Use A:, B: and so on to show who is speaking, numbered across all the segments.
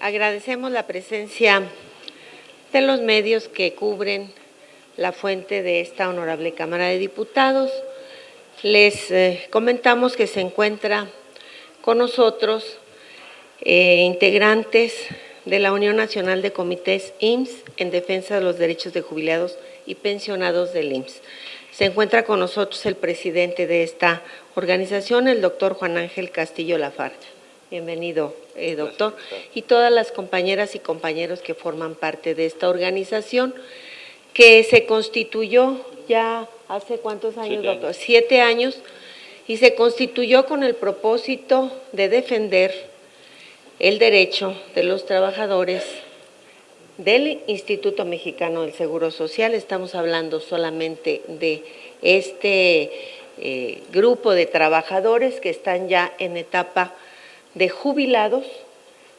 A: Agradecemos la presencia de los medios que cubren la fuente de esta honorable Cámara de Diputados. Les comentamos que se encuentra con nosotros integrantes de la Unión Nacional de Comités IMSS en defensa de los derechos de jubilados y pensionados del IMSS. Se encuentra con nosotros el presidente de esta organización, el doctor Juan Ángel Castillo Lafarga. Bienvenido, doctor. Y todas las compañeras y compañeros que forman parte de esta organización, que se constituyó ya hace ¿cuántos años, doctor? 7 años, y se constituyó con el propósito de defender el derecho de los trabajadores del Instituto Mexicano del Seguro Social. Estamos hablando solamente de este grupo de trabajadores que están ya en etapa de jubilados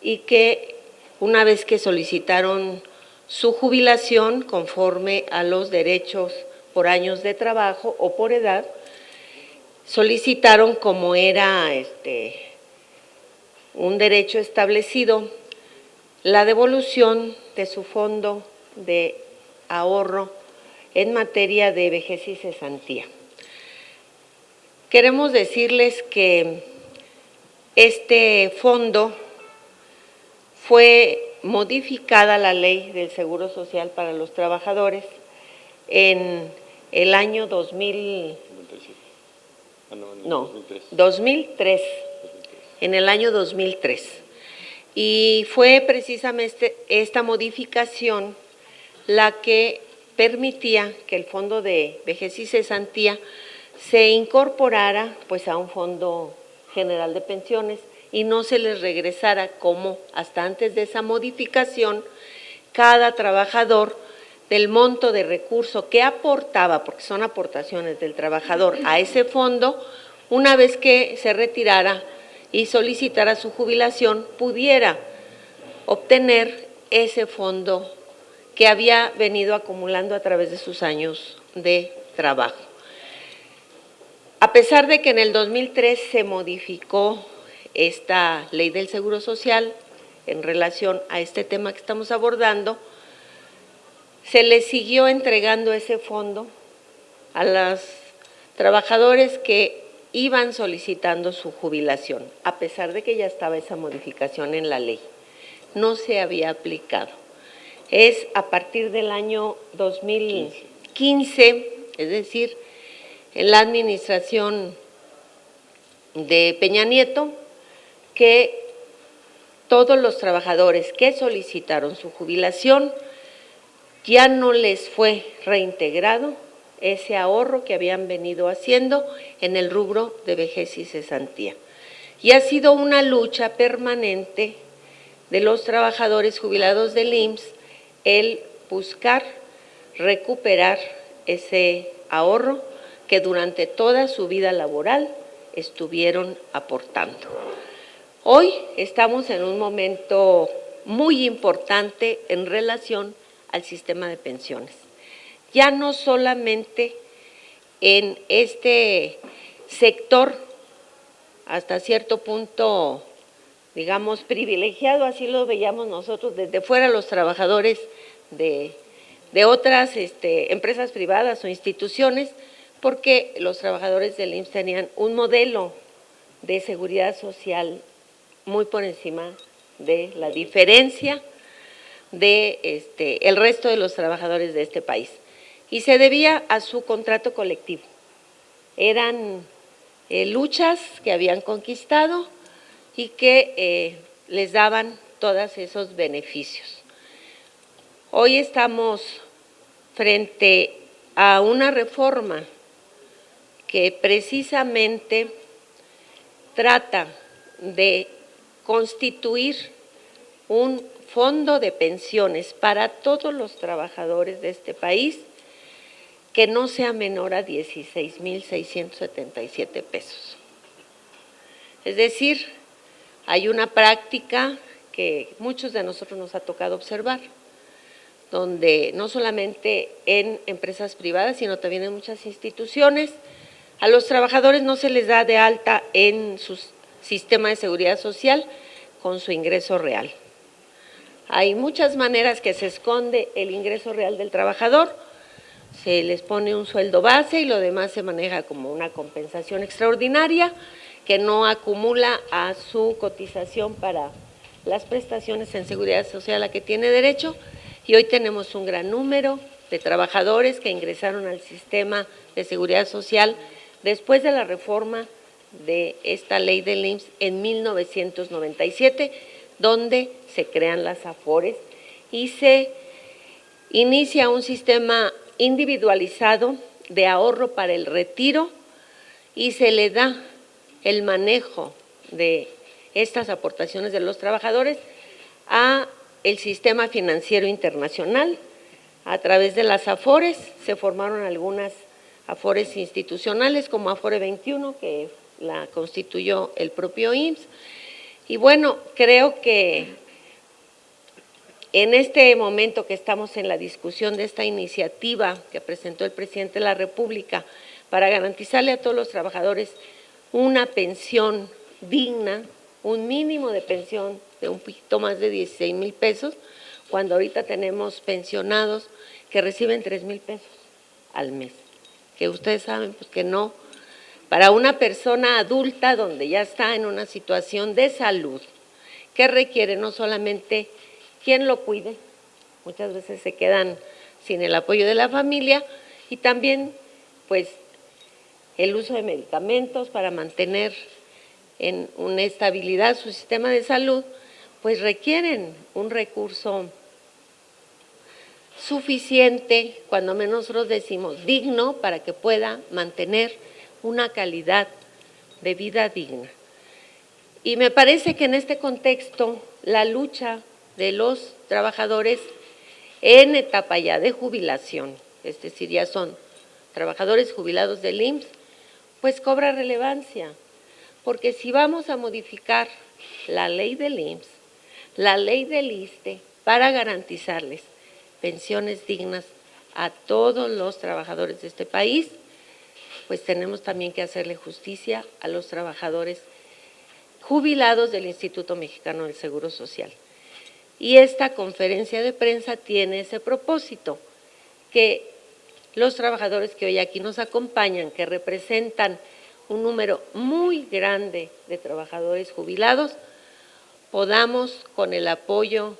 A: y que una vez que solicitaron su jubilación conforme a los derechos por años de trabajo o por edad, solicitaron, como era un derecho establecido, la devolución de su fondo de ahorro en materia de vejez y cesantía. Queremos decirles que este fondo fue modificada la ley del Seguro Social para los trabajadores en el año 2003, en el año 2003. Y fue precisamente esta modificación la que permitía que el fondo de vejez y cesantía se incorporara pues a un fondo general de pensiones y no se les regresara como hasta antes de esa modificación cada trabajador del monto de recurso que aportaba, porque son aportaciones del trabajador a ese fondo, una vez que se retirara y solicitara su jubilación, pudiera obtener ese fondo que había venido acumulando a través de sus años de trabajo. A pesar de que en el 2003 se modificó esta ley del Seguro Social en relación a este tema que estamos abordando, se le siguió entregando ese fondo a los trabajadores que iban solicitando su jubilación, a pesar de que ya estaba esa modificación en la ley. No se había aplicado. Es a partir del año 2015, es decir, en la administración de Peña Nieto, que todos los trabajadores que solicitaron su jubilación ya no les fue reintegrado ese ahorro que habían venido haciendo en el rubro de vejez y cesantía. Y ha sido una lucha permanente de los trabajadores jubilados del IMSS el buscar recuperar ese ahorro que durante toda su vida laboral estuvieron aportando. Hoy estamos en un momento muy importante en relación al sistema de pensiones. Ya no solamente en este sector, hasta cierto punto, digamos, privilegiado, así lo veíamos nosotros desde fuera, los trabajadores de otras empresas privadas o instituciones, porque los trabajadores del IMSS tenían un modelo de seguridad social muy por encima de la diferencia de el resto de los trabajadores de este país. Y se debía a su contrato colectivo. Eran luchas que habían conquistado y que les daban todos esos beneficios. Hoy estamos frente a una reforma que precisamente trata de constituir un fondo de pensiones para todos los trabajadores de este país que no sea menor a 16,677 pesos. Es decir, hay una práctica que muchos de nosotros nos ha tocado observar, donde no solamente en empresas privadas, sino también en muchas instituciones, a los trabajadores no se les da de alta en su sistema de seguridad social con su ingreso real. Hay muchas maneras que se esconde el ingreso real del trabajador. Se les pone un sueldo base y lo demás se maneja como una compensación extraordinaria que no acumula a su cotización para las prestaciones en seguridad social a que tiene derecho. Y hoy tenemos un gran número de trabajadores que ingresaron al sistema de seguridad social después de la reforma de esta ley del IMSS en 1997, donde se crean las AFORES y se inicia un sistema individualizado de ahorro para el retiro y se le da el manejo de estas aportaciones de los trabajadores a el sistema financiero internacional. A través de las AFORES se formaron algunas AFORES institucionales como AFORE 21, que la constituyó el propio IMSS. Y bueno, creo que en este momento que estamos en la discusión de esta iniciativa que presentó el presidente de la República para garantizarle a todos los trabajadores una pensión digna, un mínimo de pensión de un poquito más de 16,000 pesos, cuando ahorita tenemos pensionados que reciben 3,000 pesos al mes, que ustedes saben pues que no, para una persona adulta donde ya está en una situación de salud que requiere no solamente quien lo cuide, muchas veces se quedan sin el apoyo de la familia, y también pues el uso de medicamentos para mantener en una estabilidad su sistema de salud, pues requieren un recurso suficiente, cuando menos nosotros decimos digno, para que pueda mantener una calidad de vida digna. Y me parece que en este contexto la lucha de los trabajadores en etapa ya de jubilación, es decir, ya son trabajadores jubilados del IMSS, pues cobra relevancia, porque si vamos a modificar la ley del IMSS, la ley del ISSSTE, para garantizarles pensiones dignas a todos los trabajadores de este país, pues tenemos también que hacerle justicia a los trabajadores jubilados del Instituto Mexicano del Seguro Social. Y esta conferencia de prensa tiene ese propósito, que los trabajadores que hoy aquí nos acompañan, que representan un número muy grande de trabajadores jubilados, podamos, con el apoyo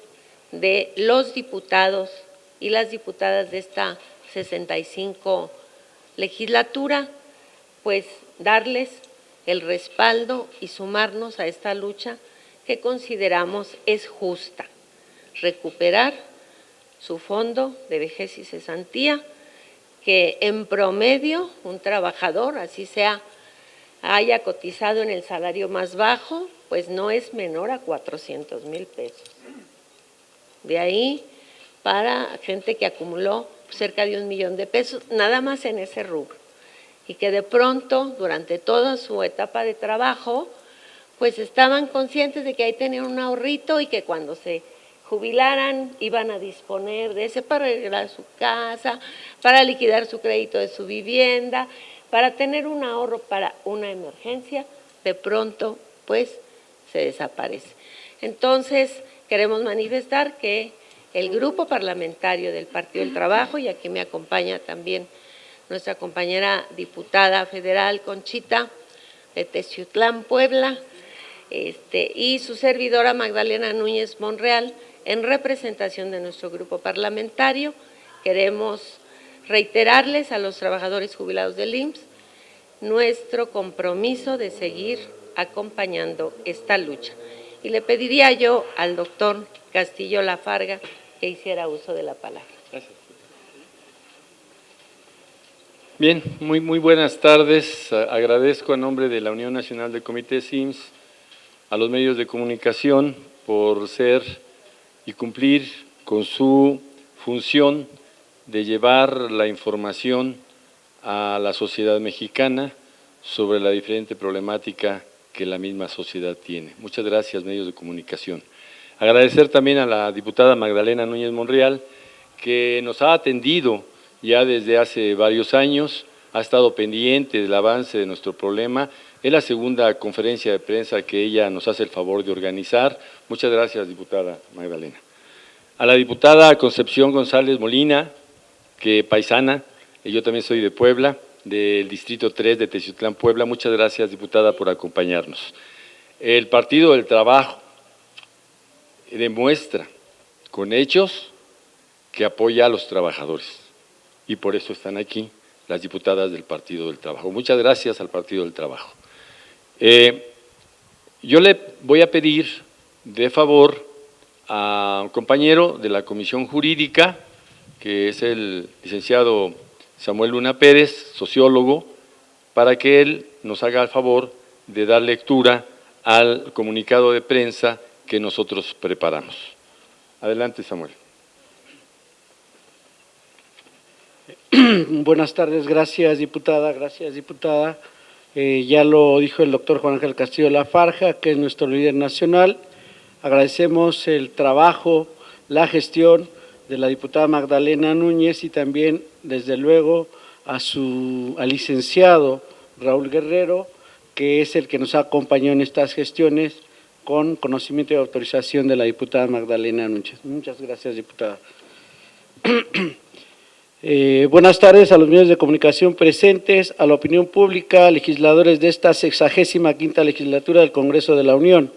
A: de los diputados y las diputadas de esta 65 legislatura, pues darles el respaldo y sumarnos a esta lucha que consideramos es justa, recuperar su fondo de vejez y cesantía, que en promedio un trabajador, así sea, haya cotizado en el salario más bajo, pues no es menor a 400,000 pesos. De ahí para gente que acumuló cerca de 1 millón de pesos, nada más en ese rubro, y que de pronto, durante toda su etapa de trabajo, pues estaban conscientes de que ahí tenían un ahorrito y que cuando se jubilaran iban a disponer de ese para arreglar su casa, para liquidar su crédito de su vivienda, para tener un ahorro para una emergencia. De pronto, pues, se desaparece. Entonces, queremos manifestar que el grupo parlamentario del Partido del Trabajo, y aquí me acompaña también nuestra compañera diputada federal Conchita de Teciutlán, Puebla, y su servidora Magdalena Núñez Monreal, en representación de nuestro grupo parlamentario, queremos reiterarles a los trabajadores jubilados del IMSS nuestro compromiso de seguir acompañando esta lucha. Y le pediría yo al doctor Castillo Lafarga que hiciera uso de la palabra.
B: Gracias. Bien, muy buenas tardes. Agradezco a nombre de la Unión Nacional de Comités IMSS a los medios de comunicación por ser y cumplir con su función de llevar la información a la sociedad mexicana sobre la diferente problemática que la misma sociedad tiene. Muchas gracias, medios de comunicación. Agradecer también a la diputada Magdalena Núñez Monreal, que nos ha atendido ya desde hace varios años, ha estado pendiente del avance de nuestro problema. Es la segunda conferencia de prensa que ella nos hace el favor de organizar. Muchas gracias, diputada Magdalena. A la diputada Concepción González Molina, que paisana, yo también soy de Puebla, del Distrito 3 de Teciutlán, Puebla. Muchas gracias, diputada, por acompañarnos. El Partido del Trabajo demuestra con hechos que apoya a los trabajadores y por eso están aquí las diputadas del Partido del Trabajo. Muchas gracias al Partido del Trabajo. Yo le voy a pedir de favor a un compañero de la Comisión Jurídica, que es el licenciado Samuel Luna Pérez, sociólogo, para que él nos haga el favor de dar lectura al comunicado de prensa que nosotros preparamos. Adelante, Samuel.
C: Buenas tardes, gracias diputada, gracias diputada. Ya lo dijo el doctor Juan Ángel Castillo Lafarja, que es nuestro líder nacional. Agradecemos el trabajo, la gestión de la diputada Magdalena Núñez y también, desde luego, al licenciado Raúl Guerrero, que es el que nos ha acompañado en estas gestiones con conocimiento y autorización de la diputada Magdalena Núñez. Muchas gracias, diputada. Buenas tardes a los medios de comunicación presentes, a la opinión pública, legisladores de esta 65ª legislatura del Congreso de la Unión.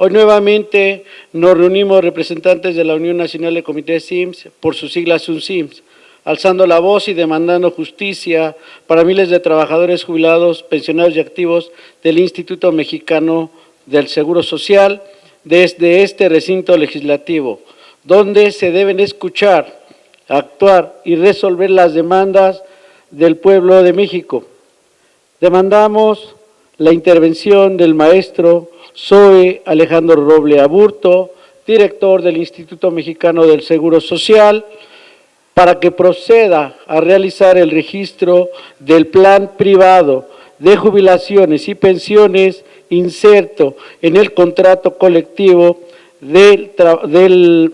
C: Hoy nuevamente nos reunimos representantes de la Unión Nacional de Comités SIMS, por sus siglas UNSIMS, alzando la voz y demandando justicia para miles de trabajadores jubilados, pensionados y activos del Instituto Mexicano del Seguro Social desde este recinto legislativo, donde se deben escuchar, actuar y resolver las demandas del pueblo de México. Demandamos la intervención del maestro Zoe Alejandro Roble Aburto, director del Instituto Mexicano del Seguro Social, para que proceda a realizar el registro del plan privado de jubilaciones y pensiones inserto en el contrato colectivo del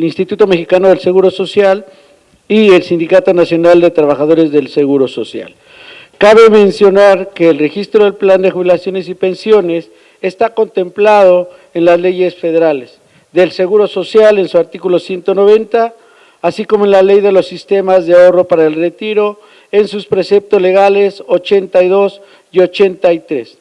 C: Instituto Mexicano del Seguro Social y el Sindicato Nacional de Trabajadores del Seguro Social. Cabe mencionar que el registro del plan de jubilaciones y pensiones está contemplado en las leyes federales del Seguro Social en su artículo 190, así como en la Ley de los Sistemas de Ahorro para el Retiro en sus preceptos legales 82 y 83.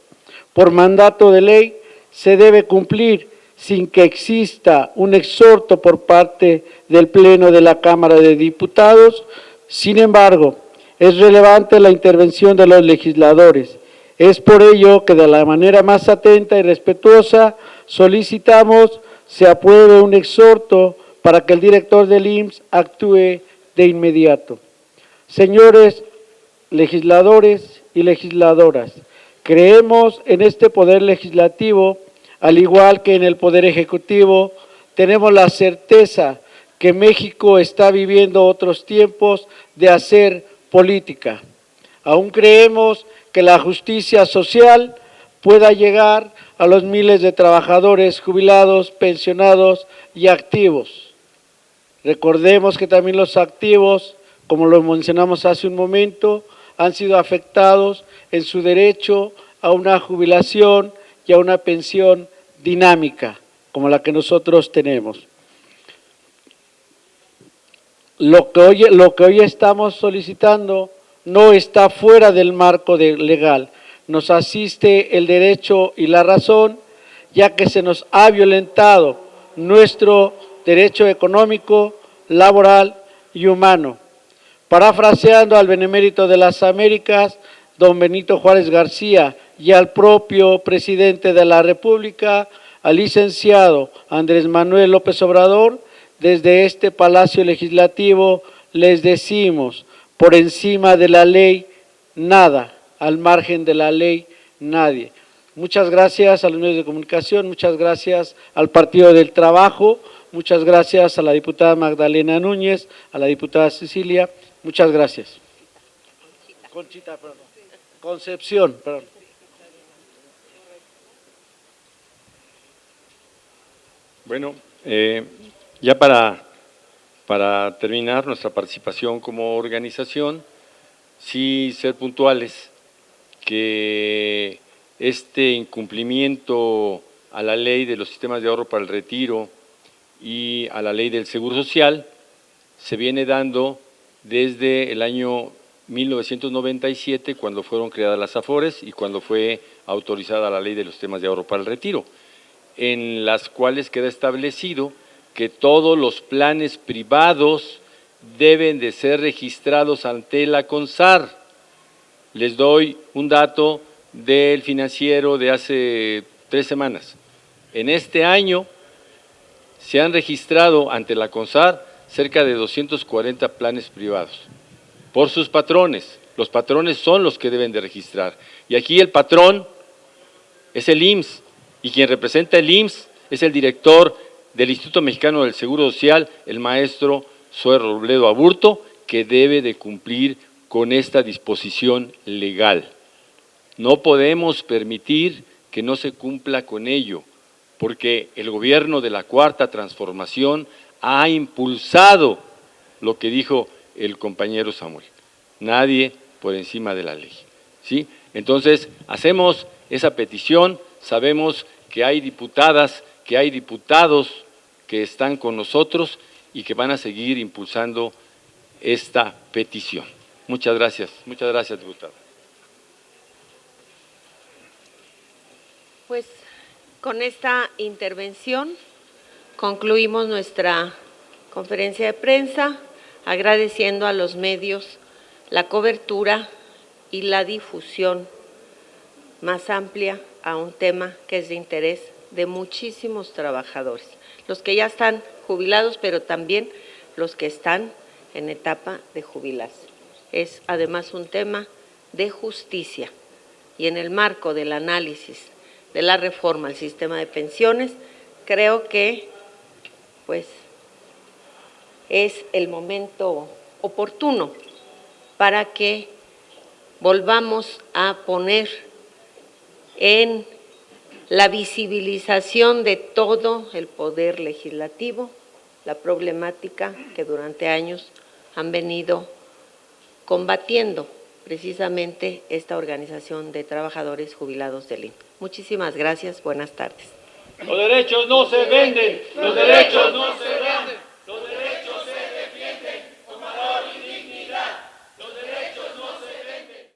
C: Por mandato de ley se debe cumplir sin que exista un exhorto por parte del Pleno de la Cámara de Diputados. Sin embargo, es relevante la intervención de los legisladores. Es por ello que de la manera más atenta y respetuosa solicitamos se apruebe un exhorto para que el director del IMSS actúe de inmediato. Señores legisladores y legisladoras, creemos en este poder legislativo, al igual que en el poder ejecutivo. Tenemos la certeza que México está viviendo otros tiempos de hacer política. Aún creemos que la justicia social pueda llegar a los miles de trabajadores jubilados, pensionados y activos. Recordemos que también los activos, como lo mencionamos hace un momento, han sido afectados en su derecho a una jubilación y a una pensión dinámica, como la que nosotros tenemos. Lo que hoy estamos solicitando no está fuera del marco legal. Nos asiste el derecho y la razón, ya que se nos ha violentado nuestro derecho económico, laboral y humano. Parafraseando al benemérito de las Américas, don Benito Juárez García, y al propio presidente de la República, al licenciado Andrés Manuel López Obrador, desde este Palacio Legislativo les decimos: por encima de la ley, nada; al margen de la ley, nadie. Muchas gracias a los medios de comunicación, muchas gracias al Partido del Trabajo, muchas gracias a la diputada Magdalena Núñez, a la diputada Cecilia, muchas gracias. Concepción, perdón.
B: Bueno, ya para terminar nuestra participación como organización, sí ser puntuales que este incumplimiento a la ley de los sistemas de ahorro para el retiro y a la Ley del Seguro Social se viene dando desde el año 1997, cuando fueron creadas las AFORES y cuando fue autorizada la Ley de los Temas de Ahorro para el Retiro, en las cuales queda establecido que todos los planes privados deben de ser registrados ante la CONSAR. Les doy un dato del financiero de hace 3 semanas. En este año se han registrado ante la CONSAR cerca de 240 planes privados por sus patrones. Los patrones son los que deben de registrar. Y aquí el patrón es el IMSS, y quien representa el IMSS es el director del Instituto Mexicano del Seguro Social, el maestro Zoe Robledo Aburto, que debe de cumplir con esta disposición legal. No podemos permitir que no se cumpla con ello, porque el gobierno de la Cuarta Transformación ha impulsado lo que dijo el compañero Samuel, nadie por encima de la ley, ¿sí? Entonces, hacemos esa petición, sabemos que hay diputadas, que hay diputados que están con nosotros y que van a seguir impulsando esta petición. Muchas gracias, diputada.
A: Pues con esta intervención concluimos nuestra conferencia de prensa, agradeciendo a los medios la cobertura y la difusión más amplia a un tema que es de interés de muchísimos trabajadores, los que ya están jubilados, pero también los que están en etapa de jubilación. Es además un tema de justicia y en el marco del análisis de la reforma al sistema de pensiones, creo que pues es el momento oportuno para que volvamos a poner en la visibilización de todo el poder legislativo la problemática que durante años han venido combatiendo precisamente esta organización de trabajadores jubilados del INPE. Muchísimas gracias, buenas tardes.
B: Los derechos no se venden, los derechos no se